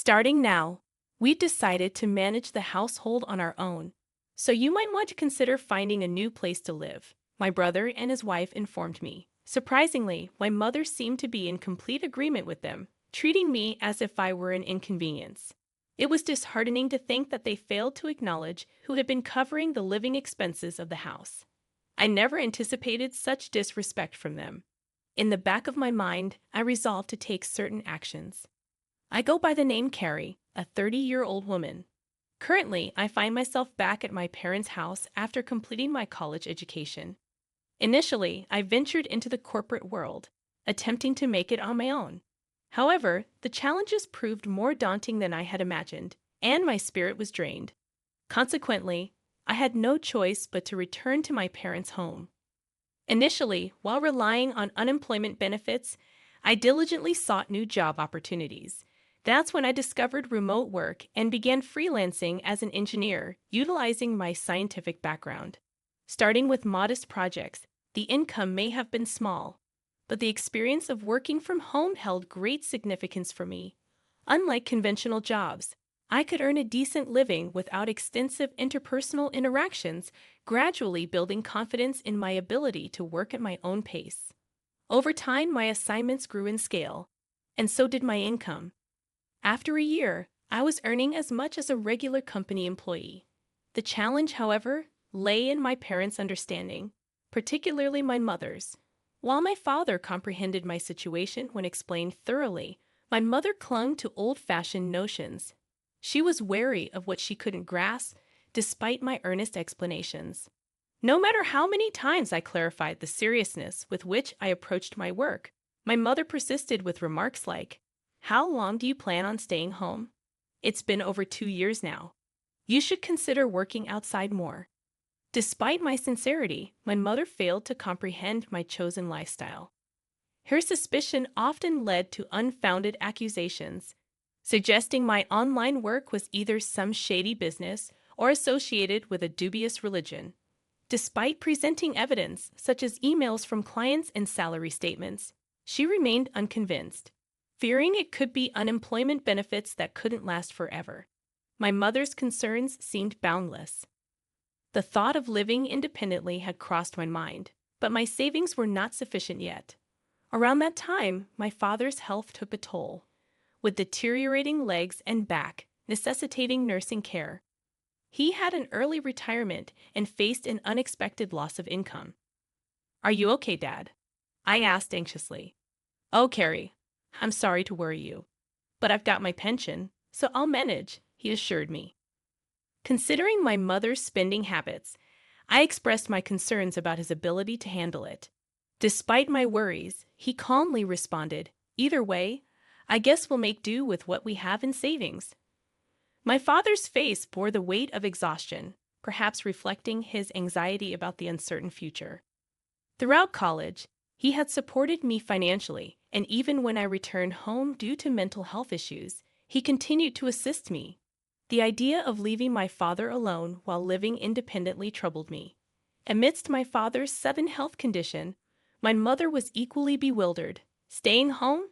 Starting now, we've decided to manage the household on our own, so you might want to consider finding a new place to live, my brother and his wife informed me. Surprisingly, my mother seemed to be in complete agreement with them, treating me as if I were an inconvenience. It was disheartening to think that they failed to acknowledge who had been covering the living expenses of the house. I never anticipated such disrespect from them. In the back of my mind, I resolved to take certain actions. I go by the name Carrie, a 30-year-old woman. Currently, I find myself back at my parents' house after completing my college education. Initially, I ventured into the corporate world, attempting to make it on my own. However, the challenges proved more daunting than I had imagined, and my spirit was drained. Consequently, I had no choice but to return to my parents' home. Initially, while relying on unemployment benefits, I diligently sought new job opportunities. That's when I discovered remote work and began freelancing as an engineer, utilizing my scientific background. Starting with modest projects, the income may have been small, but the experience of working from home held great significance for me. Unlike conventional jobs, I could earn a decent living without extensive interpersonal interactions, gradually building confidence in my ability to work at my own pace. Over time, my assignments grew in scale, and so did my income. After a year, I was earning as much as a regular company employee. The challenge, however, lay in my parents' understanding, particularly my mother's. While my father comprehended my situation when explained thoroughly, my mother clung to old-fashioned notions. She was wary of what she couldn't grasp, despite my earnest explanations. No matter how many times I clarified the seriousness with which I approached my work, my mother persisted with remarks like, "How long do you plan on staying home? It's been over 2 years now. You should consider working outside more." Despite my sincerity, my mother failed to comprehend my chosen lifestyle. Her suspicion often led to unfounded accusations, suggesting my online work was either some shady business or associated with a dubious religion. Despite presenting evidence, such as emails from clients and salary statements, she remained unconvinced, fearing it could be unemployment benefits that couldn't last forever. My mother's concerns seemed boundless. The thought of living independently had crossed my mind, but my savings were not sufficient yet. Around that time, my father's health took a toll, with deteriorating legs and back, necessitating nursing care. He had an early retirement and faced an unexpected loss of income. "Are you okay, Dad?" I asked anxiously. "Oh, Carrie, I'm sorry to worry you, but I've got my pension, so I'll manage," he assured me. Considering my mother's spending habits, I expressed my concerns about his ability to handle it. Despite my worries, he calmly responded, "Either way, I guess we'll make do with what we have in savings." My father's face bore the weight of exhaustion, perhaps reflecting his anxiety about the uncertain future. Throughout college, he had supported me financially, and even when I returned home due to mental health issues, he continued to assist me. The idea of leaving my father alone while living independently troubled me. Amidst my father's sudden health condition, my mother was equally bewildered. Staying home,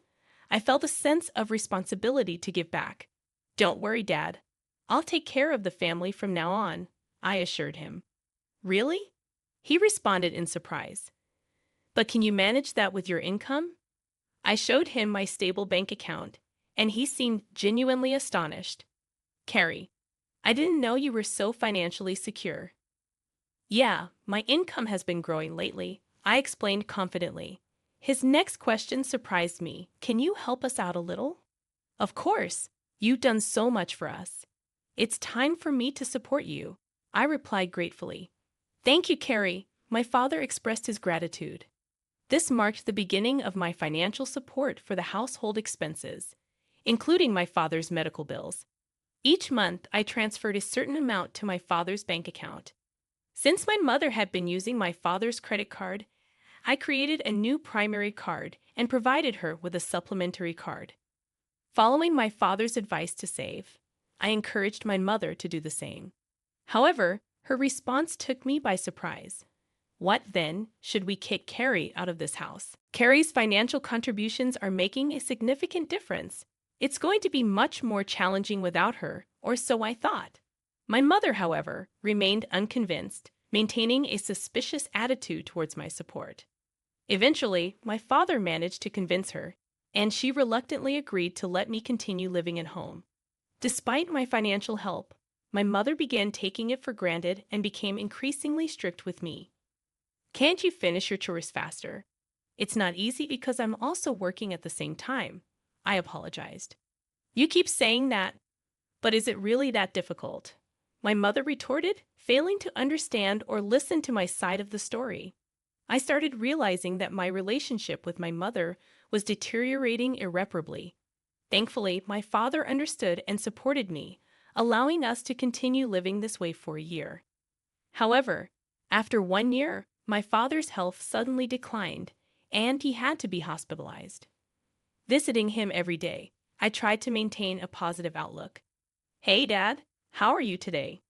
I felt a sense of responsibility to give back. "Don't worry, Dad. I'll take care of the family from now on," I assured him. "Really?" he responded in surprise. "But can you manage that with your income?" I showed him my stable bank account, and he seemed genuinely astonished. "Carrie, I didn't know you were so financially secure." "Yeah, my income has been growing lately," I explained confidently. His next question surprised me. "Can you help us out a little?" "Of course. You've done so much for us. It's time for me to support you," I replied gratefully. "Thank you, Carrie." My father expressed his gratitude. This marked the beginning of my financial support for the household expenses, including my father's medical bills. Each month, I transferred a certain amount to my father's bank account. Since my mother had been using my father's credit card, I created a new primary card and provided her with a supplementary card. Following my father's advice to save, I encouraged my mother to do the same. However, her response took me by surprise. "What, then, should we kick Carrie out of this house? Carrie's financial contributions are making a significant difference. It's going to be much more challenging without her, or so I thought. My mother, however, remained unconvinced, maintaining a suspicious attitude towards my support. Eventually, my father managed to convince her, and she reluctantly agreed to let me continue living at home. Despite my financial help, my mother began taking it for granted and became increasingly strict with me. Can't you finish your chores faster? It's not easy because I'm also working at the same time. I apologized. You keep saying that, but is it really that difficult? My mother retorted, failing to understand or listen to my side of the story. I started realizing that my relationship with my mother was deteriorating irreparably. Thankfully, my father understood and supported me, allowing us to continue living this way for a year. However, after 1 year, my father's health suddenly declined, and he had to be hospitalized. Visiting him every day, I tried to maintain a positive outlook. Hey, Dad, how are you today?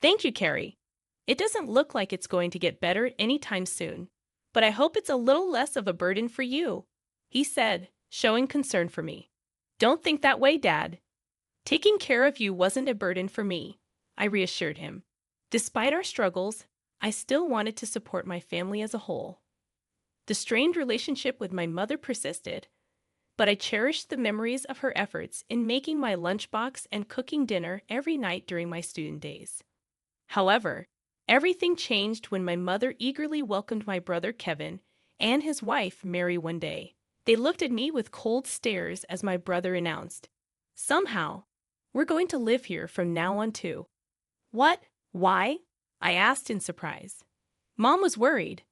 Thank you, Carrie. It doesn't look like it's going to get better anytime soon, but I hope it's a little less of a burden for you, he said, showing concern for me. Don't think that way, Dad. Taking care of you wasn't a burden for me, I reassured him. Despite our struggles, I still wanted to support my family as a whole. The strained relationship with my mother persisted, but I cherished the memories of her efforts in making my lunchbox and cooking dinner every night during my student days. However, everything changed when my mother eagerly welcomed my brother Kevin and his wife Mary one day. They looked at me with cold stares as my brother announced, "Somehow, we're going to live here from now on too." What? Why? I asked in surprise. Mom was worried.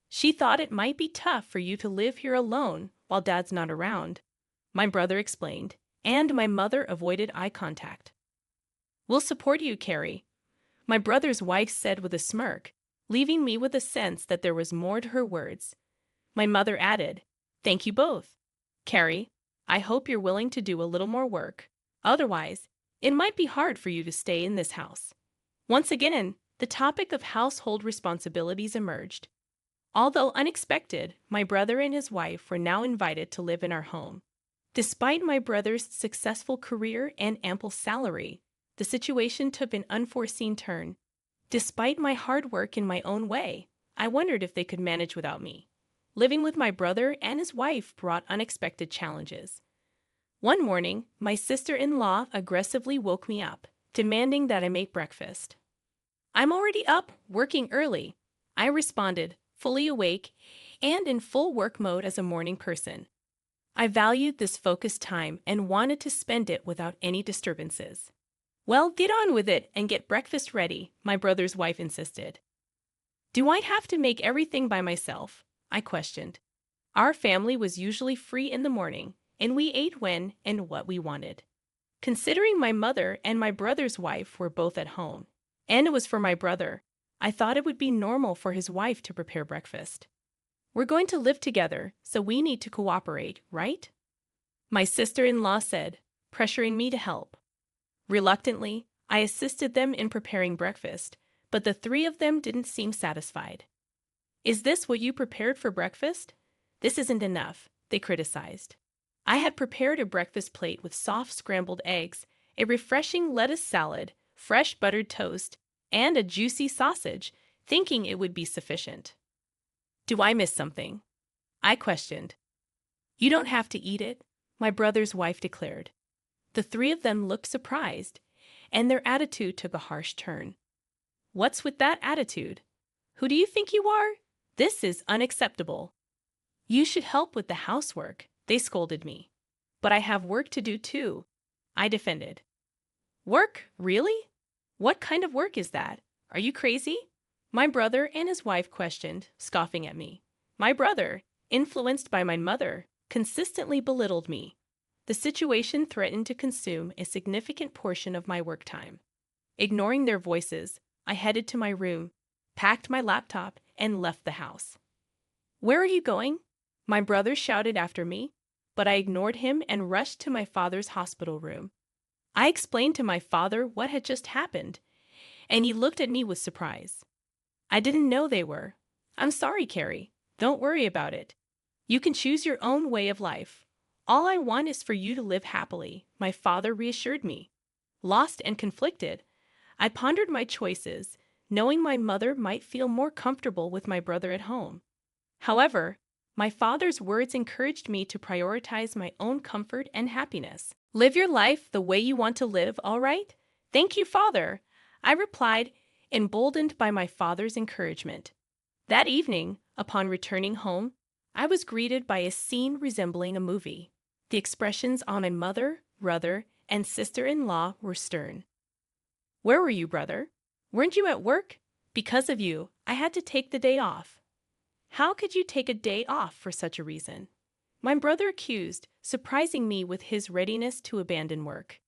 She thought it might be tough for you to live here alone while Dad's not around, my brother explained, and my mother avoided eye contact. We'll support you, Carrie, my brother's wife said with a smirk, leaving me with a sense that there was more to her words. My mother added, "Thank you both. Carrie, I hope you're willing to do a little more work. Otherwise, it might be hard for you to stay in this house." Once again, the topic of household responsibilities emerged. Although unexpected, my brother and his wife were now invited to live in our home. Despite my brother's successful career and ample salary, the situation took an unforeseen turn. Despite my hard work in my own way, I wondered if they could manage without me. Living with my brother and his wife brought unexpected challenges. One morning, my sister-in-law aggressively woke me up, demanding that I make breakfast. "I'm already up, working early," I responded, fully awake and in full work mode as a morning person. I valued this focused time and wanted to spend it without any disturbances. "Well, get on with it and get breakfast ready," my brother's wife insisted. "Do I have to make everything by myself?" I questioned. Our family was usually free in the morning, and we ate when and what we wanted. Considering my mother and my brother's wife were both at home, and it was for my brother, I thought it would be normal for his wife to prepare breakfast. "We're going to live together, so we need to cooperate, right?" my sister-in-law said, pressuring me to help. Reluctantly, I assisted them in preparing breakfast, but the three of them didn't seem satisfied. "Is this what you prepared for breakfast? This isn't enough," they criticized. I had prepared a breakfast plate with soft scrambled eggs, a refreshing lettuce salad, fresh buttered toast, and a juicy sausage, thinking it would be sufficient. "Do I miss something?" I questioned. "You don't have to eat it," my brother's wife declared. The three of them looked surprised, and their attitude took a harsh turn. "What's with that attitude? Who do you think you are? This is unacceptable." "You should help with the housework," they scolded me. "But I have work to do too," I defended. "Work? Really? What kind of work is that? Are you crazy?" my brother and his wife questioned, scoffing at me. My brother, influenced by my mother, consistently belittled me. The situation threatened to consume a significant portion of my work time. Ignoring their voices, I headed to my room, packed my laptop, and left the house. "Where are you going?" my brother shouted after me, but I ignored him and rushed to my father's hospital room. I explained to my father what had just happened, and he looked at me with surprise. "I didn't know they were." "I'm sorry, Carrie. Don't worry about it. You can choose your own way of life. All I want is for you to live happily, my father reassured me. Lost and conflicted, I pondered my choices, knowing my mother might feel more comfortable with my brother at home. However, my father's words encouraged me to prioritize my own comfort and happiness. Live your life the way you want to live, all right? Thank you, Father, I replied, emboldened by my father's encouragement. That evening, upon returning home, I was greeted by a scene resembling a movie. The expressions on my mother, brother, and sister-in-law were stern. Where were you, brother? Weren't you at work? Because of you, I had to take the day off. How could you take a day off for such a reason? My brother accused, surprising me with his readiness to abandon work.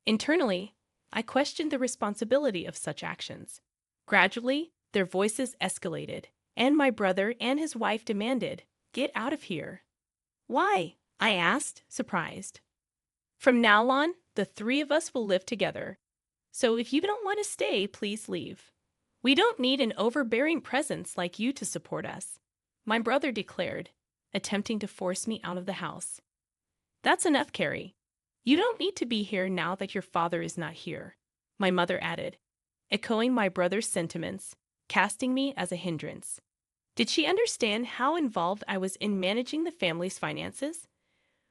Internally, I questioned the responsibility of such actions. Gradually, their voices escalated, and my brother and his wife demanded, "Get out of here." Why? I asked, surprised. From now on, the three of us will live together. So if you don't want to stay, please leave. We don't need an overbearing presence like you to support us, my brother declared, attempting to force me out of the house. That's enough, Carrie. You don't need to be here now that your father is not here, my mother added, echoing my brother's sentiments, casting me as a hindrance. Did she understand how involved I was in managing the family's finances?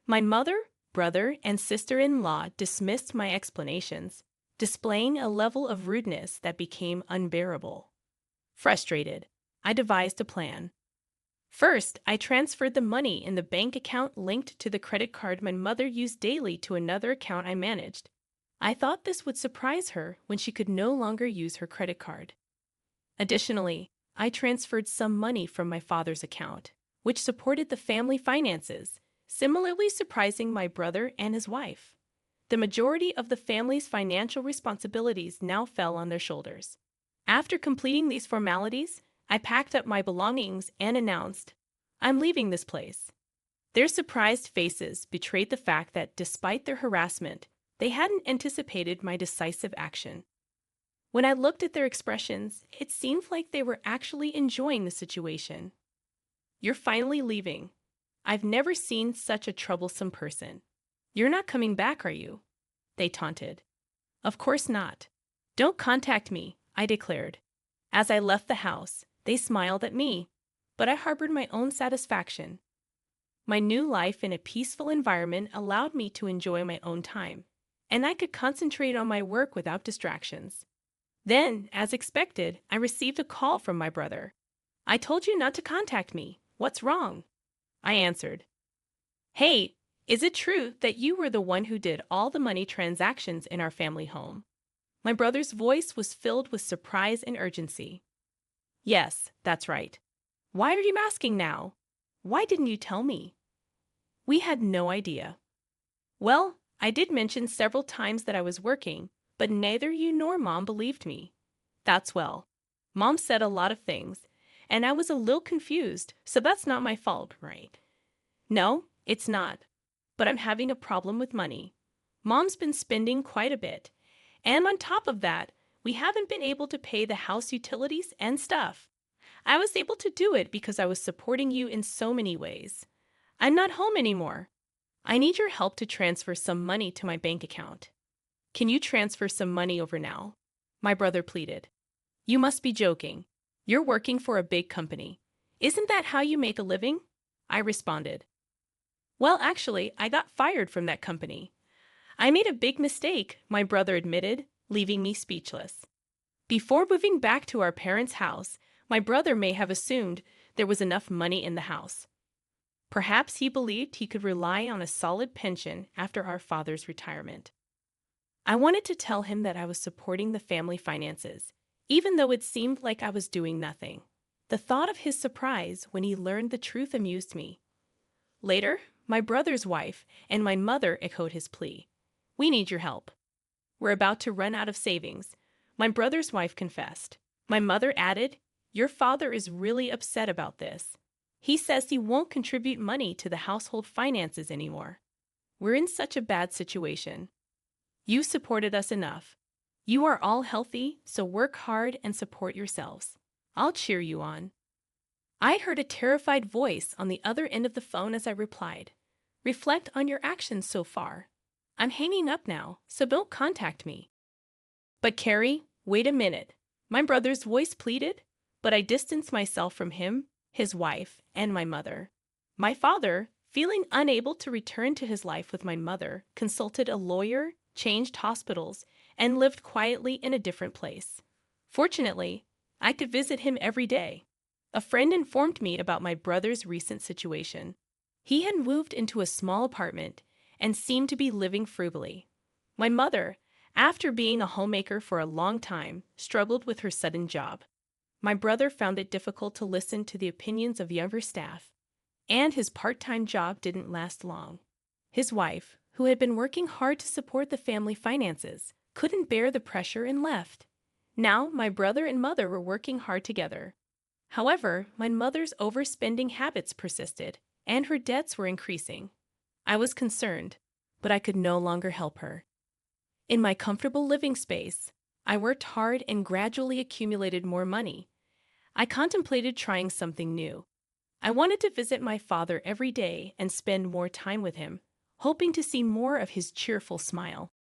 My mother, brother, and sister-in-law dismissed my explanations, displaying a level of rudeness that became unbearable. Frustrated, I devised a plan. First, I transferred the money in the bank account linked to the credit card my mother used daily to another account I managed. I thought this would surprise her when she could no longer use her credit card. Additionally, I transferred some money from my father's account, which supported the family finances, similarly surprising my brother and his wife. The majority of the family's financial responsibilities now fell on their shoulders. After completing these formalities, I packed up my belongings and announced, "I'm leaving this place." Their surprised faces betrayed the fact that despite their harassment, they hadn't anticipated my decisive action. When I looked at their expressions, it seemed like they were actually enjoying the situation. "You're finally leaving. I've never seen such a troublesome person. You're not coming back, are you?" they taunted. "Of course not. Don't contact me," I declared. As I left the house, they smiled at me, but I harbored my own satisfaction. My new life in a peaceful environment allowed me to enjoy my own time, and I could concentrate on my work without distractions. Then, as expected, I received a call from my brother. "I told you not to contact me. What's wrong?" I answered. "Hey, is it true that you were the one who did all the money transactions in our family home?" My brother's voice was filled with surprise and urgency. "Yes, that's right. Why are you asking now? Why didn't you tell me?" "We had no idea." "Well, I did mention several times that I was working, but neither you nor Mom believed me." "That's well. Mom said a lot of things, and I was a little confused, so that's not my fault, right?" "No, it's not. But I'm having a problem with money. Mom's been spending quite a bit, and on top of that, we haven't been able to pay the house utilities and stuff. I was able to do it because I was supporting you in so many ways. I'm not home anymore. I need your help to transfer some money to my bank account." "Can you transfer some money over now?" my brother pleaded. "You must be joking. You're working for a big company. Isn't that how you make a living?" I responded. "Well, actually, I got fired from that company. I made a big mistake," my brother admitted, leaving me speechless. Before moving back to our parents' house, my brother may have assumed there was enough money in the house. Perhaps he believed he could rely on a solid pension after our father's retirement. I wanted to tell him that I was supporting the family finances, even though it seemed like I was doing nothing. The thought of his surprise when he learned the truth amused me. Later, my brother's wife and my mother echoed his plea. "We need your help. We're about to run out of savings," my brother's wife confessed. My mother added, "Your father is really upset about this. He says he won't contribute money to the household finances anymore. We're in such a bad situation. You supported us enough. You are all healthy, so work hard and support yourselves. I'll cheer you on." I heard a terrified voice on the other end of the phone as I replied, Reflect on your actions so far. I'm hanging up now, so don't contact me. But Carrie, wait a minute. My brother's voice pleaded, but I distanced myself from him, his wife, and my mother. My father, feeling unable to return to his life with my mother, consulted a lawyer, changed hospitals, and lived quietly in a different place. Fortunately, I could visit him every day. A friend informed me about my brother's recent situation. He had moved into a small apartment and seemed to be living frugally. My mother, after being a homemaker for a long time, struggled with her sudden job. My brother found it difficult to listen to the opinions of younger staff, and his part-time job didn't last long. His wife, who had been working hard to support the family finances, couldn't bear the pressure and left. Now, my brother and mother were working hard together. However, my mother's overspending habits persisted, and her debts were increasing. I was concerned, but I could no longer help her. In my comfortable living space, I worked hard and gradually accumulated more money. I contemplated trying something new. I wanted to visit my father every day and spend more time with him, hoping to see more of his cheerful smile.